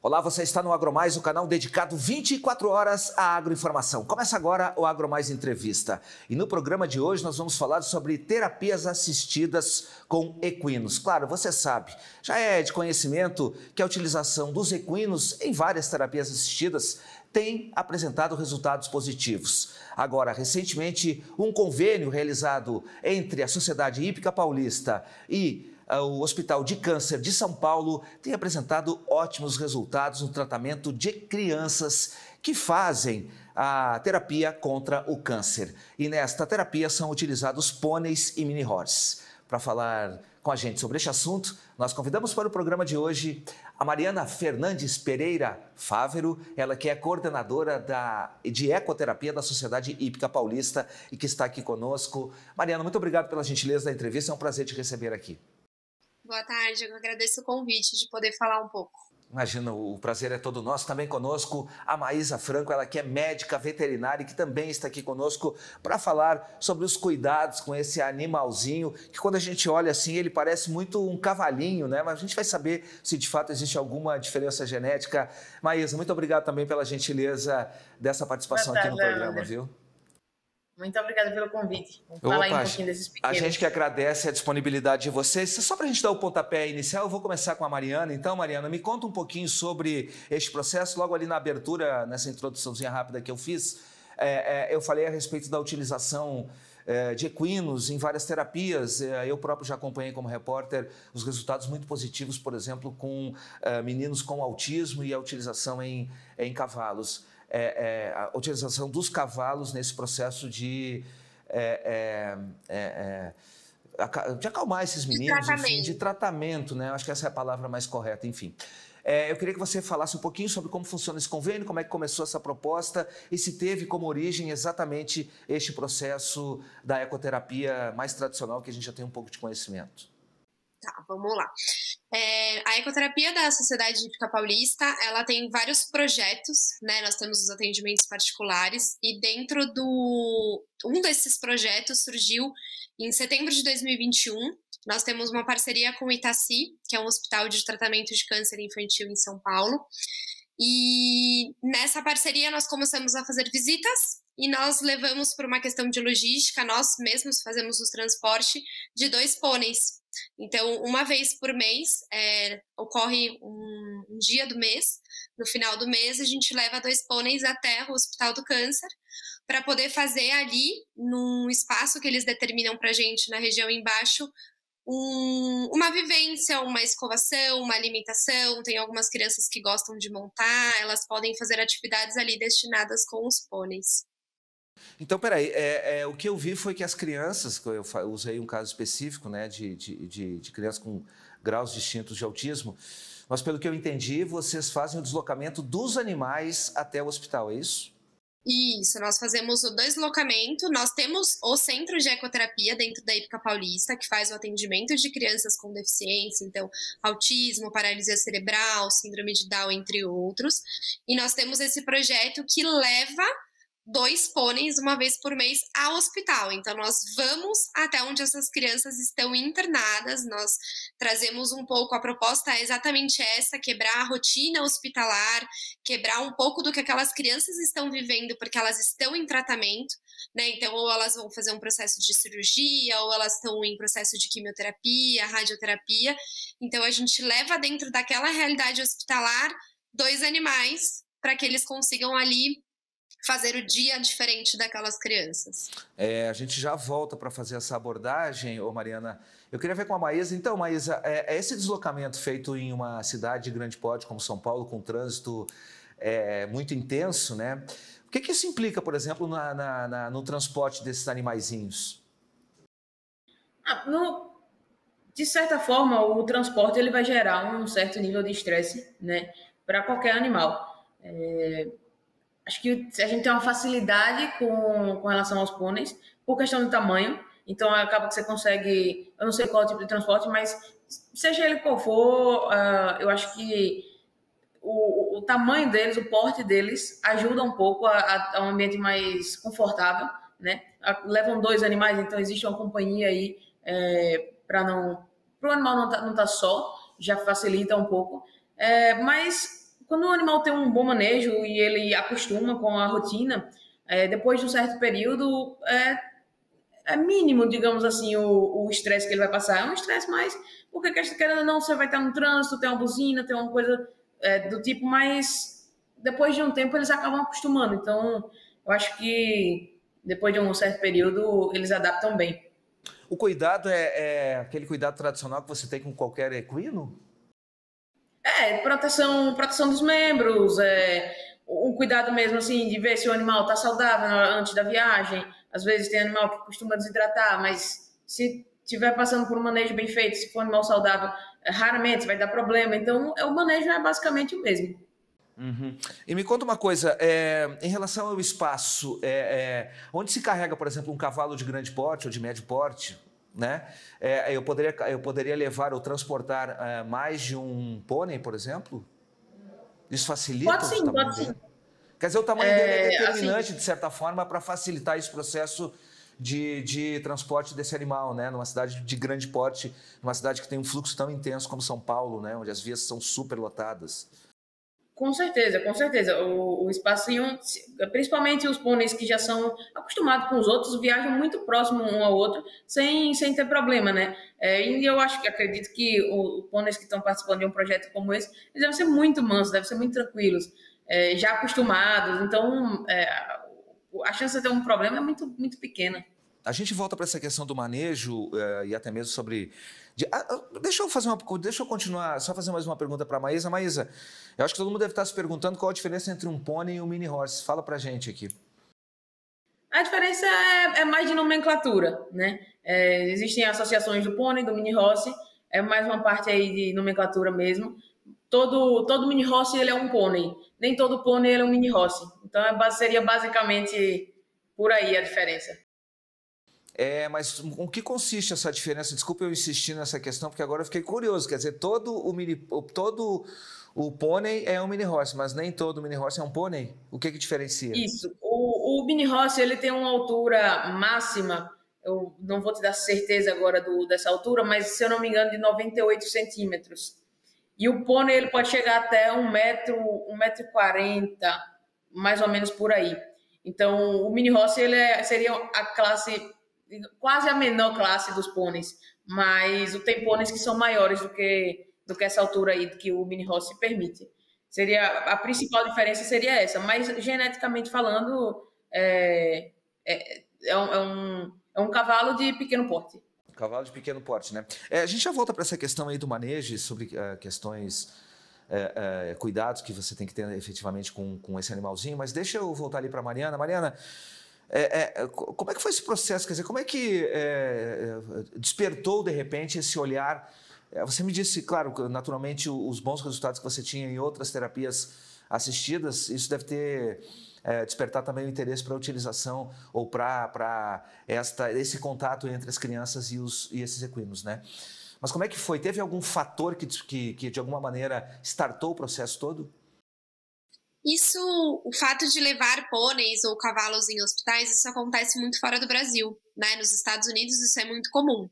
Olá, você está no AgroMais, o canal dedicado 24 horas à agroinformação. Começa agora o AgroMais Entrevista. E no programa de hoje nós vamos falar sobre terapias assistidas com equinos. Claro, você sabe, já é de conhecimento que a utilização dos equinos em várias terapias assistidas tem apresentado resultados positivos. Agora, recentemente, um convênio realizado entre a Sociedade Hípica Paulista e o Hospital de Câncer de São Paulo tem apresentado ótimos resultados no tratamento de crianças que fazem a terapia contra o câncer. E nesta terapia são utilizados pôneis e mini-horses. Para falar com a gente sobre este assunto, nós convidamos para o programa de hoje a Mariana Fernandes Pereira Fávero, ela que é coordenadora de ecoterapia da Sociedade Hípica Paulista e que está aqui conosco. Mariana, muito obrigado pela gentileza da entrevista, é um prazer te receber aqui. Boa tarde, eu agradeço o convite de poder falar um pouco. Imagina, o prazer é todo nosso. Também conosco a Maísa Franco, ela que é médica veterinária e que também está aqui conosco para falar sobre os cuidados com esse animalzinho, que quando a gente olha assim, ele parece muito um cavalinho, né? Mas a gente vai saber se de fato existe alguma diferença genética. Maísa, muito obrigado também pela gentileza dessa participação aqui no programa, viu? Muito obrigada pelo convite. Vamos falar aí um pouquinho desses pequenos. A gente que agradece a disponibilidade de vocês. Só para a gente dar o pontapé inicial, eu vou começar com a Mariana. Então, Mariana, me conta um pouquinho sobre este processo. Logo ali na abertura, nessa introduçãozinha rápida que eu fiz, eu falei a respeito da utilização de equinos em várias terapias. Eu próprio já acompanhei como repórter os resultados muito positivos, por exemplo, com meninos com autismo e a utilização em cavalos. A utilização dos cavalos nesse processo de acalmar esses meninos, enfim, de tratamento, né? Acho que essa é a palavra mais correta, enfim. Eu queria que você falasse um pouquinho sobre como funciona esse convênio, como é que começou essa proposta e se teve como origem exatamente este processo da ecoterapia mais tradicional, que a gente já tem um pouco de conhecimento. Tá, vamos lá. A ecoterapia da Sociedade Hípica Paulista, ela tem vários projetos, né? Nós temos os atendimentos particulares e dentro um desses projetos surgiu em setembro de 2021. Nós temos uma parceria com o Itaci, que é um hospital de tratamento de câncer infantil em São Paulo. E nessa parceria nós começamos a fazer visitas e nós levamos, por uma questão de logística, nós mesmos fazemos o transporte de 2 pôneis. Então, uma vez por mês, ocorre um dia do mês, no final do mês a gente leva 2 pôneis até o Hospital do Câncer para poder fazer ali, num espaço que eles determinam para a gente na região embaixo, uma vivência, uma escovação, uma alimentação. Tem algumas crianças que gostam de montar, elas podem fazer atividades ali destinadas com os pôneis. Então, peraí, o que eu vi foi que as crianças, eu usei um caso específico, né, de crianças com graus distintos de autismo, mas pelo que eu entendi, vocês fazem o deslocamento dos animais até o hospital, é isso? Isso, nós fazemos o deslocamento, nós temos o Centro de Ecoterapia dentro da Hípica Paulista, que faz o atendimento de crianças com deficiência, então autismo, paralisia cerebral, síndrome de Down, entre outros, e nós temos esse projeto que leva 2 pôneis uma vez por mês ao hospital. Então, nós vamos até onde essas crianças estão internadas, nós trazemos um pouco, a proposta é exatamente essa, quebrar a rotina hospitalar, quebrar um pouco do que aquelas crianças estão vivendo, porque elas estão em tratamento, né? Então, ou elas vão fazer um processo de cirurgia, ou elas estão em processo de quimioterapia, radioterapia. Então, a gente leva dentro daquela realidade hospitalar 2 animais para que eles consigam ali fazer o dia diferente daquelas crianças. A gente já volta para fazer essa abordagem, Mariana. Eu queria ver com a Maísa. Então, Maísa, esse deslocamento feito em uma cidade de grande porte como São Paulo, com trânsito muito intenso, né? O que isso implica, por exemplo, no transporte desses animaizinhos? De certa forma, o transporte ele vai gerar um certo nível de estresse, né, para qualquer animal. Acho que a gente tem uma facilidade com relação aos pôneis, por questão do tamanho. Então, acaba que você consegue... Eu não sei qual é o tipo de transporte, mas seja ele qual for, eu acho que o tamanho deles, o porte deles, ajuda um pouco a um ambiente mais confortável, né? Levam 2 animais, então existe uma companhia aí para o animal não tá só, já facilita um pouco. Mas quando o animal tem um bom manejo e ele acostuma com a rotina, depois de um certo período, é mínimo, digamos assim, o estresse que ele vai passar. É um estresse mais, porque querendo ou não, você vai estar no trânsito, tem uma buzina, tem uma coisa do tipo, mas depois de um tempo eles acabam acostumando. Então, eu acho que depois de um certo período eles adaptam bem. O cuidado é aquele cuidado tradicional que você tem com qualquer equino? Proteção dos membros, um cuidado mesmo assim de ver se o animal está saudável antes da viagem. Às vezes tem animal que costuma desidratar, mas se estiver passando por um manejo bem feito, se for um animal saudável, raramente vai dar problema. Então, o manejo é basicamente o mesmo. Uhum. E me conta uma coisa, em relação ao espaço, onde se carrega, por exemplo, um cavalo de grande porte ou de médio porte, né? Eu poderia levar ou transportar mais de um pônei, por exemplo? Isso facilita Pode sim, o tamanho pode sim. dele? Quer dizer, o tamanho dele é determinante, Assim, de certa forma, para facilitar esse processo de transporte desse animal, né? Numa cidade de grande porte, numa cidade que tem um fluxo tão intenso como São Paulo, né? Onde as vias são super lotadas. com certeza, com certeza. O espacinho, principalmente os pôneis que já são acostumados com os outros, viajam muito próximo um ao outro, sem ter problema, né? E eu acredito que os pôneis que estão participando de um projeto como esse, eles devem ser muito mansos, devem ser muito tranquilos, já acostumados. Então, a chance de ter um problema é muito, muito pequena. A gente volta para essa questão do manejo e até mesmo sobre... Deixa eu continuar, só fazer mais uma pergunta para a Maísa. Maísa, eu acho que todo mundo deve estar se perguntando qual a diferença entre um pônei e um mini horse. Fala para a gente aqui. A diferença é mais de nomenclatura, né? Existem associações do pônei, do mini horse, é mais uma parte aí de nomenclatura mesmo. Todo mini horse ele é um pônei, nem todo pônei ele é um mini horse. Então seria basicamente por aí a diferença. Mas o que consiste essa diferença? Desculpa eu insistir nessa questão, porque agora eu fiquei curioso. Quer dizer, todo o pônei é um mini horse, mas nem todo mini horse é um pônei? O que diferencia? Isso. O mini horse ele tem uma altura máxima, eu não vou te dar certeza agora dessa altura, mas se eu não me engano, de 98 centímetros. E o pônei ele pode chegar até 1,40 m, mais ou menos por aí. Então, o mini horse seria a classe, quase a menor classe dos pôneis, mas tem pôneis que são maiores do que essa altura aí que o mini horse permite. A principal diferença seria essa, mas geneticamente falando, é um cavalo de pequeno porte. Cavalo de pequeno porte, né? A gente já volta para essa questão aí do manejo, sobre questões, cuidados que você tem que ter efetivamente com esse animalzinho, mas deixa eu voltar ali para a Mariana. Mariana, como é que foi esse processo? Quer dizer, como é que despertou, de repente, esse olhar? Você me disse, claro, naturalmente, os bons resultados que você tinha em outras terapias assistidas, isso deve ter despertar também o interesse para a utilização ou para esse contato entre as crianças e esses equinos, né? Mas como é que foi? Teve algum fator que de alguma maneira startou o processo todo? Isso, o fato de levar pôneis ou cavalos em hospitais, isso acontece muito fora do Brasil, né? Nos Estados Unidos isso é muito comum.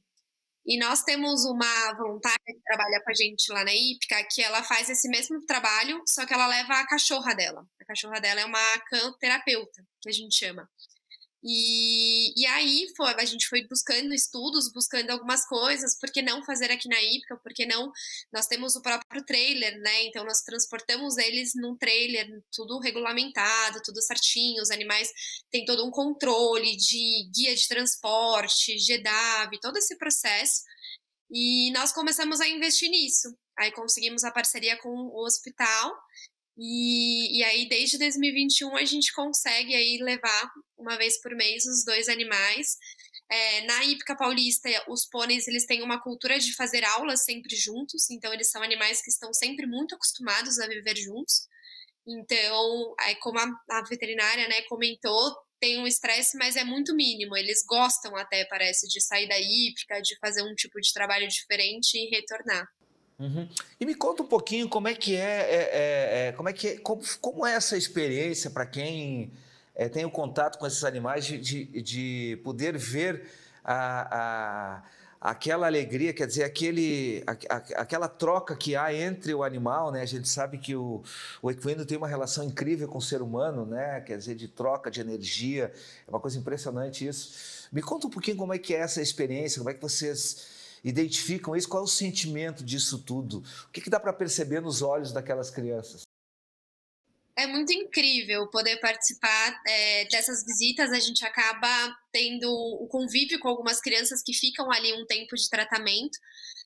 E nós temos uma voluntária que trabalha com a gente lá na Hípica, que ela faz esse mesmo trabalho, só que ela leva a cachorra dela. A cachorra dela é uma cão-terapeuta, que a gente chama. E aí a gente foi buscando estudos, buscando algumas coisas, por que não fazer aqui na Hípica, por que não, nós temos o próprio trailer, né, então nós transportamos eles num trailer, tudo regulamentado, tudo certinho, os animais têm todo um controle de guia de transporte, GEDAV, todo esse processo, e nós começamos a investir nisso, aí conseguimos a parceria com o hospital, e aí, desde 2021, a gente consegue aí levar uma vez por mês os dois animais. Na Hípica Paulista, os pôneis eles têm uma cultura de fazer aulas sempre juntos, então eles são animais que estão sempre muito acostumados a viver juntos. Então, como a veterinária, né, comentou, tem um estresse, mas é muito mínimo. Eles gostam até, parece, de sair da hípica, de fazer um tipo de trabalho diferente e retornar. Uhum. E me conta um pouquinho como é que como é essa experiência para quem tem o contato com esses animais de poder ver aquela alegria, quer dizer, aquela troca que há entre o animal, né? A gente sabe que o equino tem uma relação incrível com o ser humano, né? Quer dizer, de troca de energia, é uma coisa impressionante isso. Me conta um pouquinho como é que é essa experiência, como é que vocês identificam isso, qual é o sentimento disso tudo? O que dá para perceber nos olhos daquelas crianças? É muito incrível poder participar dessas visitas. A gente acaba tendo o convívio com algumas crianças que ficam ali um tempo de tratamento,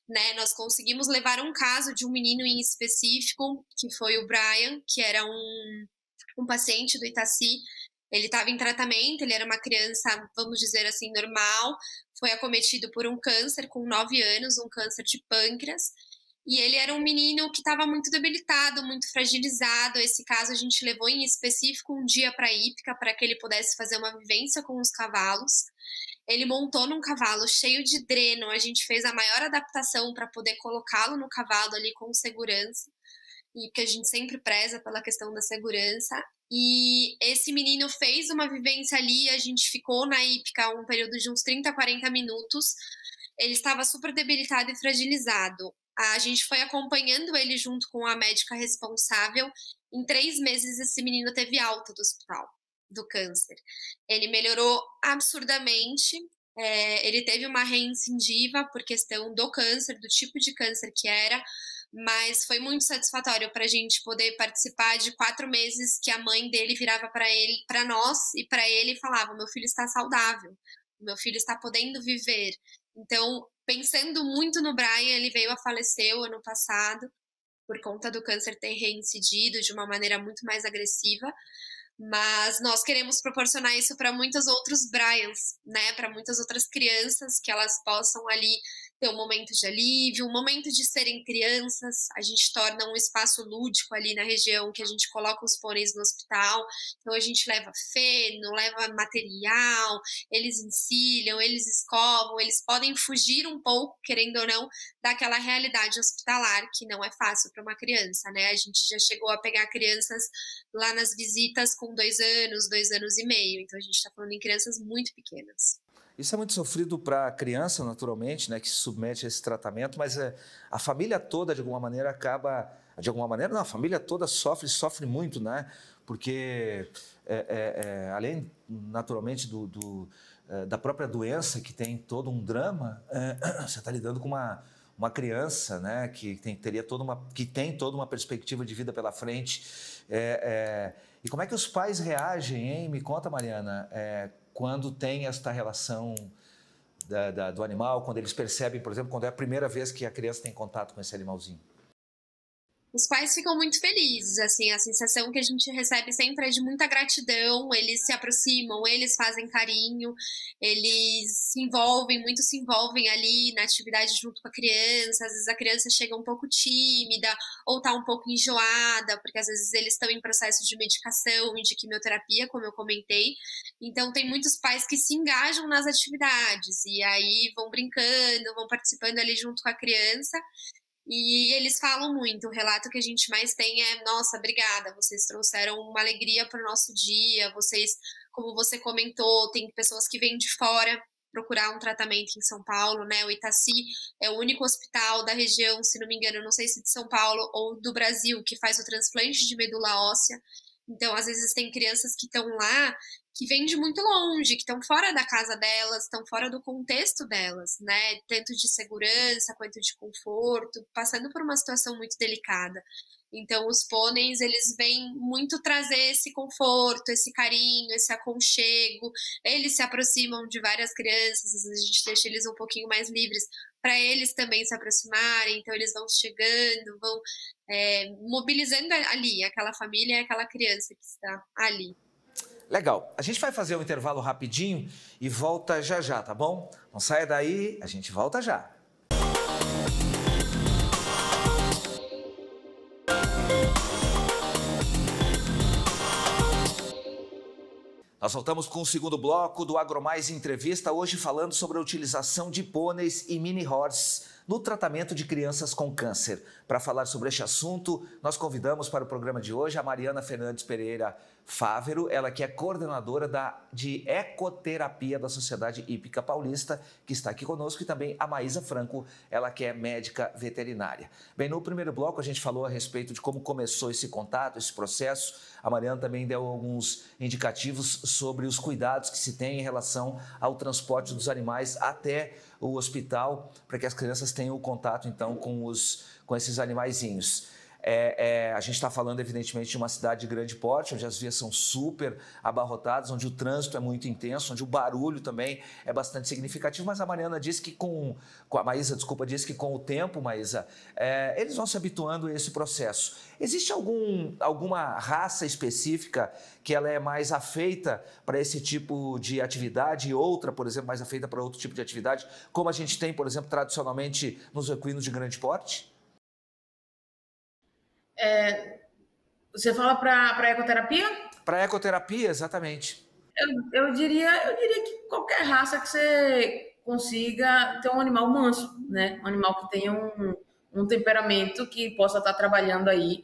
né? Nós conseguimos levar um caso de um menino em específico, que foi o Brian, que era um paciente do Itaci. Ele estava em tratamento, ele era uma criança, vamos dizer assim, normal, foi acometido por um câncer com 9 anos, um câncer de pâncreas. E ele era um menino que estava muito debilitado, muito fragilizado. Esse caso a gente levou em específico um dia para a hípica, para que ele pudesse fazer uma vivência com os cavalos. Ele montou num cavalo cheio de dreno, a gente fez a maior adaptação para poder colocá-lo no cavalo ali com segurança, e que a gente sempre preza pela questão da segurança. E esse menino fez uma vivência ali, a gente ficou na hípica um período de uns 30, 40 minutos. Ele estava super debilitado e fragilizado. A gente foi acompanhando ele junto com a médica responsável. Em 3 meses, esse menino teve alta do hospital, do câncer. Ele melhorou absurdamente. Ele teve uma reincindiva por questão do câncer, do tipo de câncer que era, mas foi muito satisfatório para a gente poder participar de 4 meses que a mãe dele virava para nós e para ele e falava: meu filho está saudável, meu filho está podendo viver. Então, pensando muito no Brian, ele veio a falecer o ano passado por conta do câncer ter reincidido de uma maneira muito mais agressiva. Mas nós queremos proporcionar isso para muitos outros Bryans, né? Para muitas outras crianças, que elas possam ali ter um momento de alívio, um momento de serem crianças. A gente torna um espaço lúdico ali na região, que a gente coloca os pôneis no hospital. Então a gente leva feno, leva material, eles encilham, eles escovam, eles podem fugir um pouco, querendo ou não, daquela realidade hospitalar, que não é fácil para uma criança, né? A gente já chegou a pegar crianças lá nas visitas com 2 anos, 2 anos e meio. Então a gente está falando em crianças muito pequenas. Isso é muito sofrido para a criança, naturalmente, né, que se submete a esse tratamento, mas a família toda, de alguma maneira, acaba... De alguma maneira, não, a família toda sofre muito, né? Porque, além, naturalmente, da própria doença, que tem todo um drama, você está lidando com uma criança, né, que tem toda uma perspectiva de vida pela frente. E como é que os pais reagem, hein? Me conta, Mariana, quando tem esta relação do animal, quando eles percebem, por exemplo, quando é a primeira vez que a criança tem contato com esse animalzinho? Os pais ficam muito felizes, assim, a sensação que a gente recebe sempre é de muita gratidão. Eles se aproximam, eles fazem carinho, eles muitos se envolvem ali na atividade junto com a criança. Às vezes a criança chega um pouco tímida ou tá um pouco enjoada, porque às vezes eles estão em processo de medicação e de quimioterapia, como eu comentei. Então tem muitos pais que se engajam nas atividades e aí vão brincando, vão participando ali junto com a criança. E eles falam muito, o relato que a gente mais tem é: nossa, obrigada, vocês trouxeram uma alegria para o nosso dia, vocês, como você comentou, tem pessoas que vêm de fora procurar um tratamento em São Paulo, né? O Itaci é o único hospital da região, se não me engano, não sei se de São Paulo ou do Brasil, que faz o transplante de medula óssea. Então, às vezes tem crianças que estão lá, que vêm de muito longe, que estão fora da casa delas, estão fora do contexto delas, né? Tanto de segurança quanto de conforto, passando por uma situação muito delicada. Então, os pôneis, eles vêm muito trazer esse conforto, esse carinho, esse aconchego. Eles se aproximam de várias crianças, às vezes a gente deixa eles um pouquinho mais livres para eles também se aproximarem. Então, eles vão chegando, vão mobilizando ali aquela família e aquela criança que está ali. Legal. A gente vai fazer um intervalo rapidinho e volta já já, tá bom? Não saia daí, a gente volta já. Nós voltamos com o segundo bloco do AgroMais Entrevista, hoje falando sobre a utilização de pôneis e mini-horses no tratamento de crianças com câncer. Para falar sobre este assunto, nós convidamos para o programa de hoje a Mariana Fernandes Pereira Fávero, ela que é coordenadora de ecoterapia da Sociedade Hípica Paulista, que está aqui conosco, e também a Maísa Franco, ela que é médica veterinária. Bem, no primeiro bloco a gente falou a respeito de como começou esse contato, esse processo. A Mariana também deu alguns indicativos sobre os cuidados que se tem em relação ao transporte dos animais até o hospital, para que as crianças tenham o contato, então, com esses animaizinhos. A gente está falando, evidentemente, de uma cidade de grande porte, onde as vias são super abarrotadas, onde o trânsito é muito intenso, onde o barulho também é bastante significativo, mas a Mariana disse que a Maísa, desculpa, disse que com o tempo, Maísa, eles vão se habituando a esse processo. Existe alguma raça específica que ela é mais afeita para esse tipo de atividade e outra, por exemplo, mais afeita para outro tipo de atividade, como a gente tem, por exemplo, tradicionalmente nos equinos de grande porte? Você fala para ecoterapia? Para ecoterapia, exatamente. Eu diria que qualquer raça que você consiga ter um animal manso, né? Um animal que tenha um temperamento que possa estar trabalhando aí,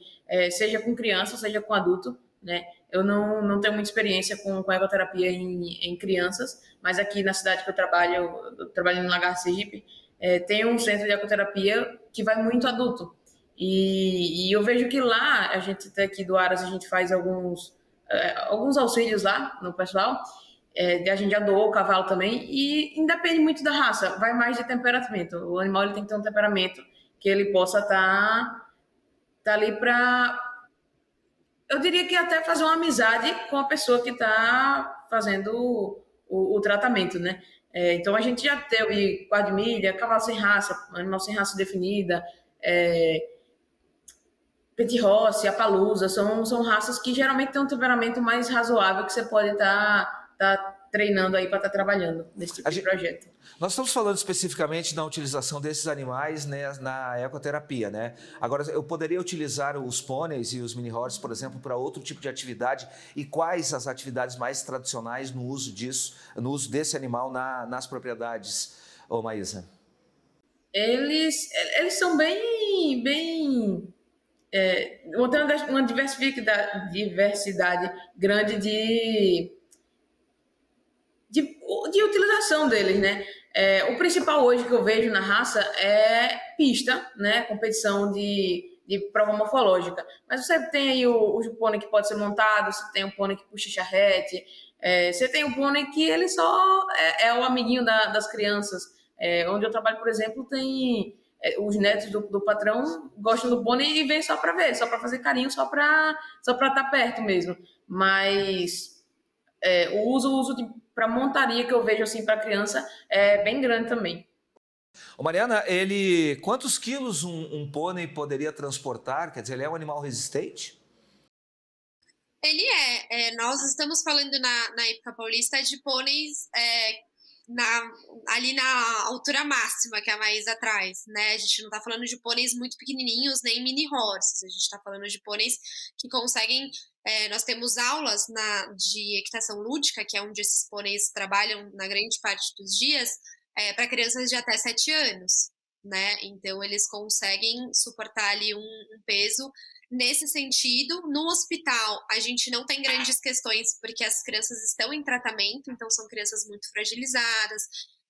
seja com criança, seja com adulto, né? Eu não tenho muita experiência com ecoterapia em crianças, mas aqui na cidade que eu trabalho no Lagar Sergipe, tem um centro de ecoterapia que vai muito adulto. E eu vejo que lá, a gente aqui do Aras, a gente faz alguns auxílios lá no pessoal, a gente já doou o cavalo também, e independe muito da raça, vai mais de temperamento. O animal ele tem que ter um temperamento que ele possa tá ali para, eu diria que até fazer uma amizade com a pessoa que está fazendo o tratamento, né? Então a gente já teve quarto de milha, cavalo sem raça, animal sem raça definida, Petit Rossi, Appaloosa, são raças que geralmente têm um temperamento mais razoável que você pode tá treinando aí para estar trabalhando nesse tipo de projeto. Nós estamos falando especificamente da utilização desses animais, né, na ecoterapia, né? Agora, eu poderia utilizar os pôneis e os mini-horses, por exemplo, para outro tipo de atividade? E quais as atividades mais tradicionais no uso desse animal nas propriedades, ô Maísa? Eles são bem tem uma diversidade grande de utilização deles, né? O principal hoje que eu vejo na raça é pista, né? Competição de prova morfológica. Mas você tem aí o pônei que pode ser montado, você tem um pônei que puxa charrete, você tem um pônei que ele só é o amiguinho das crianças. Onde eu trabalho, por exemplo, tem os netos do patrão gostam do pônei e vêm só para ver, só para fazer carinho, só para estar perto mesmo. Mas o uso para montaria que eu vejo assim para criança é bem grande também. Ô Mariana, quantos quilos um pônei poderia transportar? Quer dizer, ele é um animal resistente? Ele nós estamos falando na Hípica Paulista de pôneis ali na altura máxima que a Maísa traz, né? A gente não tá falando de pôneis muito pequenininhos, nem mini horses, a gente tá falando de pôneis que conseguem, nós temos aulas de equitação lúdica, que é onde esses pôneis trabalham na grande parte dos dias, para crianças de até 7 anos, né? Então eles conseguem suportar ali um peso. Nesse sentido, no hospital, a gente não tem grandes questões, porque as crianças estão em tratamento, então são crianças muito fragilizadas,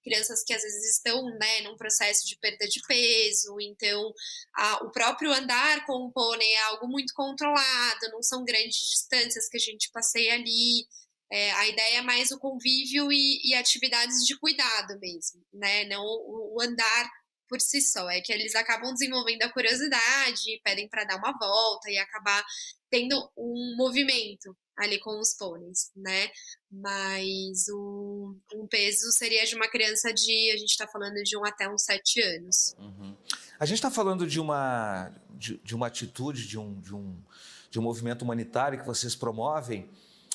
crianças que às vezes estão, né, num processo de perda de peso, então o próprio andar com o pônei é algo muito controlado, não são grandes distâncias que a gente passeia ali. A ideia é mais o convívio e atividades de cuidado mesmo, né, não o andar por si só, é que eles acabam desenvolvendo a curiosidade, pedem para dar uma volta e acabar tendo um movimento ali com os pôneis, né? Mas um peso seria de uma criança a gente está falando de 1 até uns 7 anos. Uhum. A gente está falando de uma atitude, de um movimento humanitário que vocês promovem,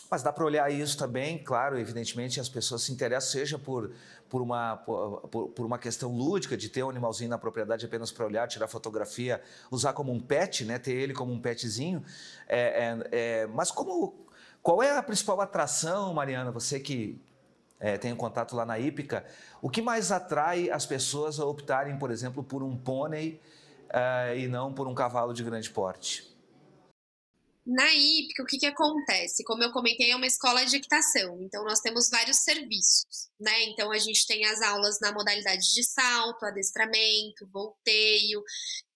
mas dá para olhar isso também, claro, evidentemente as pessoas se interessam, seja por uma questão lúdica de ter um animalzinho na propriedade apenas para olhar, tirar fotografia, usar como um pet, né, ter ele como um petzinho, mas qual é a principal atração, Mariana, você que tem um contato lá na hípica, o que mais atrai as pessoas a optarem, por exemplo, por um pônei e não por um cavalo de grande porte? Na hípica, o que acontece? Como eu comentei, é uma escola de equitação, então nós temos vários serviços, né? Então a gente tem as aulas na modalidade de salto, adestramento, volteio,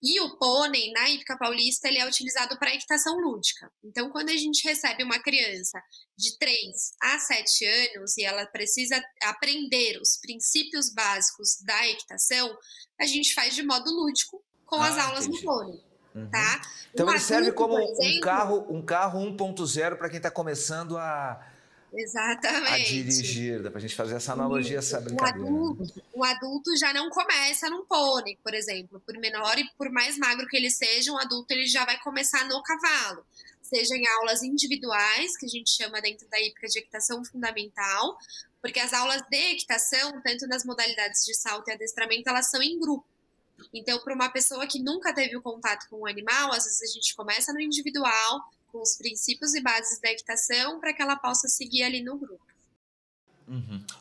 e o pônei, na hípica paulista, ele é utilizado para equitação lúdica. Então, quando a gente recebe uma criança de 3 a 7 anos e ela precisa aprender os princípios básicos da equitação, a gente faz de modo lúdico com as aulas no Entendi. pônei. Tá? Então ele serve adulto, como por exemplo, um carro 1.0 para quem está começando a exatamente. dirigir. Dá para a gente fazer essa analogia, essa brincadeira. Um adulto já não começa num pônei, por exemplo. Por menor e por mais magro que ele seja, um adulto ele já vai começar no cavalo. Seja em aulas individuais, que a gente chama dentro da hípica de equitação fundamental, porque as aulas de equitação, tanto nas modalidades de salto e adestramento, elas são em grupo. Então, para uma pessoa que nunca teve o contato com o animal, às vezes a gente começa no individual, com os princípios e bases da equitação, para que ela possa seguir ali no grupo.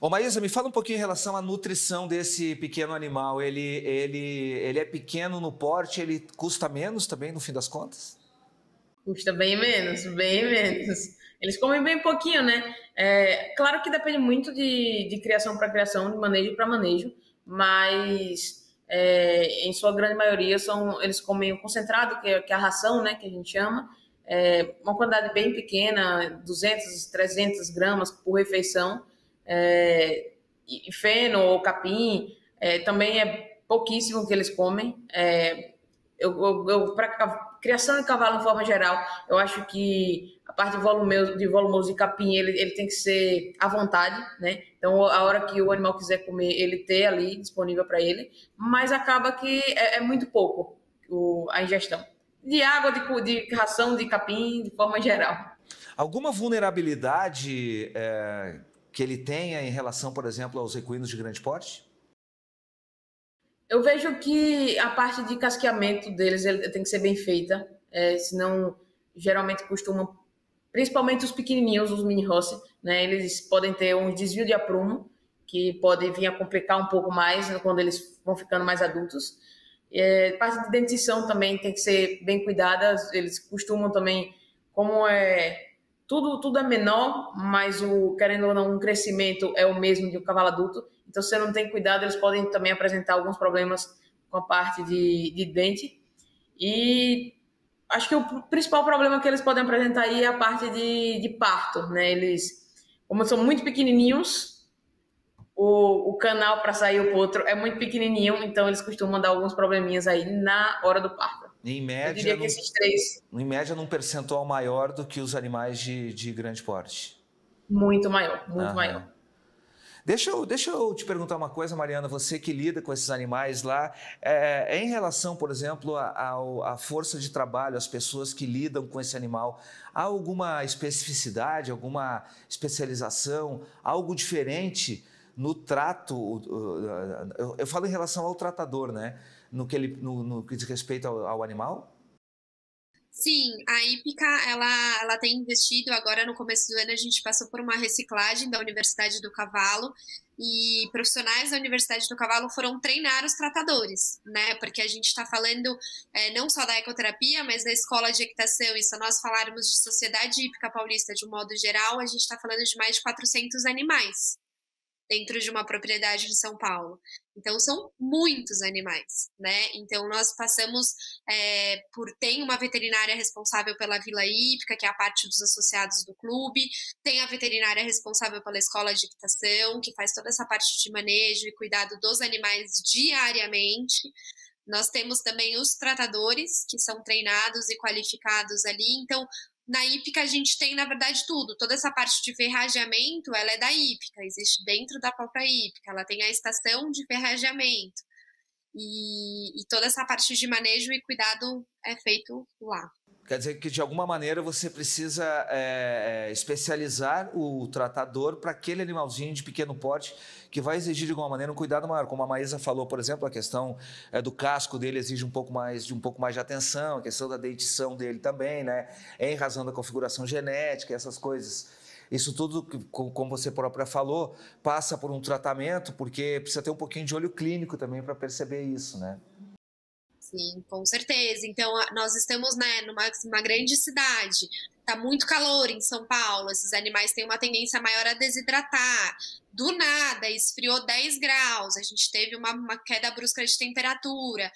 Ô Maísa, me fala um pouquinho em relação à nutrição desse pequeno animal. Ele é pequeno no porte, ele custa menos também, no fim das contas? Custa bem menos, bem menos. Eles comem bem pouquinho, né? Claro que depende muito de criação para criação, de manejo para manejo, mas em sua grande maioria eles comem o concentrado, que é a ração, né, que a gente chama, uma quantidade bem pequena, 200, 300 gramas por refeição, e feno ou capim, também é pouquíssimo que eles comem. Para criação de cavalo de forma geral, eu acho que a parte de volumoso e capim, ele tem que ser à vontade, né? Então, a hora que o animal quiser comer, ele ter ali disponível para ele, mas acaba que é muito pouco a ingestão. De água, de ração, de capim, de forma geral. Alguma vulnerabilidade que ele tenha em relação, por exemplo, aos equinos de grande porte? Eu vejo que a parte de casqueamento deles tem que ser bem feita, senão geralmente costumam, principalmente os pequenininhos, os mini Rossi, né, eles podem ter um desvio de aprumo, que pode vir a complicar um pouco mais, né, quando eles vão ficando mais adultos. Parte de dentição também tem que ser bem cuidada, eles costumam também, como tudo é menor, mas querendo ou não, um crescimento é o mesmo de um cavalo adulto. Então, se você não tem cuidado, eles podem também apresentar alguns problemas com a parte de dente. E acho que o principal problema que eles podem apresentar aí é a parte de parto, né? Eles, como são muito pequenininhos, o canal para sair o potro é muito pequenininho, então eles costumam dar alguns probleminhas aí na hora do parto. Em média, eu diria que esses três... Em média, num percentual maior do que os animais de grande porte. Muito maior, muito maior. Deixa eu te perguntar uma coisa, Mariana, você que lida com esses animais lá, em relação, por exemplo, à força de trabalho, as pessoas que lidam com esse animal, há alguma especificidade, alguma especialização, algo diferente no trato? Eu falo em relação ao tratador, né? No que diz respeito ao animal? Sim, a hípica, ela tem investido, agora no começo do ano a gente passou por uma reciclagem da Universidade do Cavalo e profissionais da Universidade do Cavalo foram treinar os tratadores, né, porque a gente está falando não só da ecoterapia, mas da escola de equitação, e se nós falarmos de Sociedade Hípica Paulista de um modo geral, a gente está falando de mais de 400 animais dentro de uma propriedade de São Paulo. Então, são muitos animais, né? Então, nós passamos tem uma veterinária responsável pela Vila Hípica, que é a parte dos associados do clube, tem a veterinária responsável pela escola de equitação, que faz toda essa parte de manejo e cuidado dos animais diariamente. Nós temos também os tratadores, que são treinados e qualificados ali. Então, na hípica a gente tem, na verdade, tudo. Toda essa parte de ferrageamento, ela é da hípica, existe dentro da própria hípica. Ela tem a estação de ferrageamento. E toda essa parte de manejo e cuidado é feito lá. Quer dizer que, de alguma maneira, você precisa especializar o tratador para aquele animalzinho de pequeno porte que vai exigir, de alguma maneira, um cuidado maior. Como a Maísa falou, por exemplo, a questão do casco dele exige um pouco mais de atenção, a questão da dentição dele também, né? Em razão da configuração genética, essas coisas. Isso tudo, como você própria falou, passa por um tratamento, porque precisa ter um pouquinho de olho clínico também para perceber isso, né? Sim, com certeza. Então, nós estamos, né, numa grande cidade, tá muito calor em São Paulo, esses animais têm uma tendência maior a desidratar. Do nada, esfriou 10 graus, a gente teve uma queda brusca de temperatura.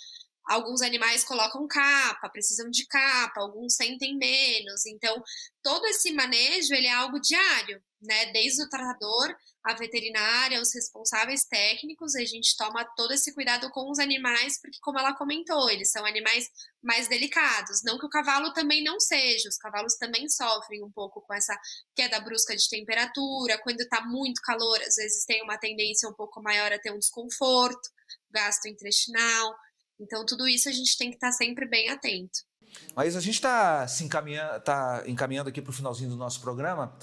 Alguns animais colocam capa, precisam de capa, alguns sentem menos. Então, todo esse manejo, ele é algo diário, né? Desde o tratador, a veterinária, os responsáveis técnicos, a gente toma todo esse cuidado com os animais, porque, como ela comentou, eles são animais mais delicados. Não que o cavalo também não seja, os cavalos também sofrem um pouco com essa queda brusca de temperatura. Quando está muito calor, às vezes tem uma tendência um pouco maior a ter um desconforto gastrointestinal. Então, tudo isso a gente tem que estar sempre bem atento. Mas a gente está encaminhando aqui para o finalzinho do nosso programa,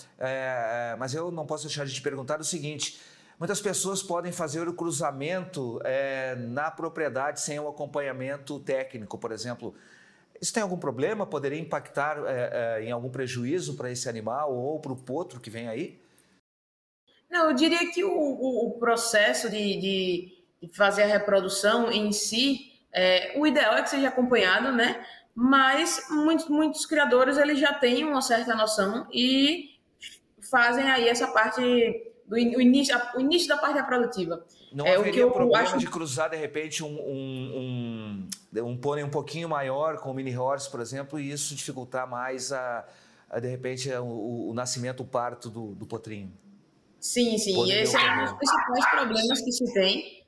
mas eu não posso deixar de te perguntar o seguinte: muitas pessoas podem fazer o cruzamento na propriedade sem o acompanhamento técnico, por exemplo. Isso tem algum problema? Poderia impactar em algum prejuízo para esse animal ou para o potro que vem aí? Não, eu diria que o processo de fazer a reprodução em si, o ideal é que seja acompanhado, né? Mas muitos criadores eles já têm uma certa noção e fazem aí essa parte do início da parte reprodutiva. Não haveria problema de cruzar, de repente, um pônei um pouquinho maior com o mini horse, por exemplo, e isso dificultar mais, de repente, o nascimento, o parto do potrinho? Sim. E esse é um dos principais problemas que se tem.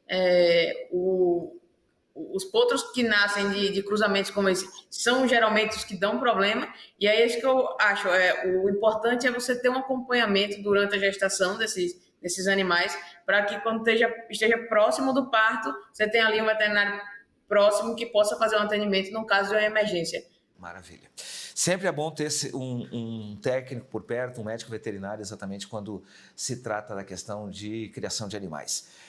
Os potros que nascem de cruzamentos como esse são geralmente os que dão problema, e é isso que eu acho. O importante é você ter um acompanhamento durante a gestação desses animais, para que quando esteja próximo do parto, você tenha ali um veterinário próximo que possa fazer um atendimento no caso de uma emergência. Maravilha. Sempre é bom ter um técnico por perto, um médico veterinário, exatamente quando se trata da questão de criação de animais.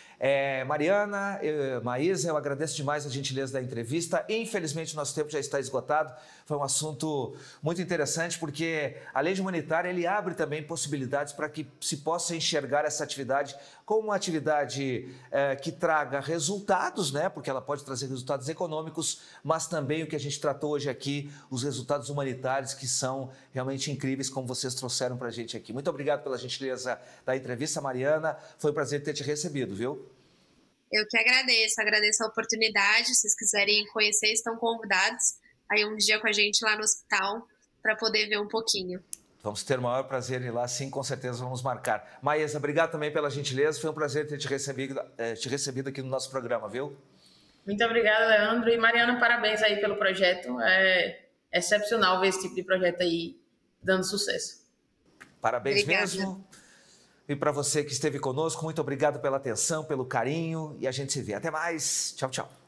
Mariana, Maísa, eu agradeço demais a gentileza da entrevista. Infelizmente, o nosso tempo já está esgotado. Foi um assunto muito interessante, porque a lei humanitária ele abre também possibilidades para que se possa enxergar essa atividade como uma atividade que traga resultados, né? Porque ela pode trazer resultados econômicos, mas também o que a gente tratou hoje aqui, os resultados humanitários, que são realmente incríveis, como vocês trouxeram para a gente aqui. Muito obrigado pela gentileza da entrevista, Mariana. Foi um prazer ter te recebido, viu? Eu que agradeço a oportunidade. Se vocês quiserem conhecer, estão convidados aí um dia com a gente lá no hospital para poder ver um pouquinho. Vamos ter o maior prazer em ir lá, sim, com certeza vamos marcar. Maísa, obrigado também pela gentileza, foi um prazer ter te recebido aqui no nosso programa, viu? Muito obrigada, Leandro. E Mariana, parabéns aí pelo projeto. É excepcional ver esse tipo de projeto aí dando sucesso. Parabéns. Obrigada. Mesmo. E para você que esteve conosco, muito obrigado pela atenção, pelo carinho, e a gente se vê. Até mais. Tchau, tchau.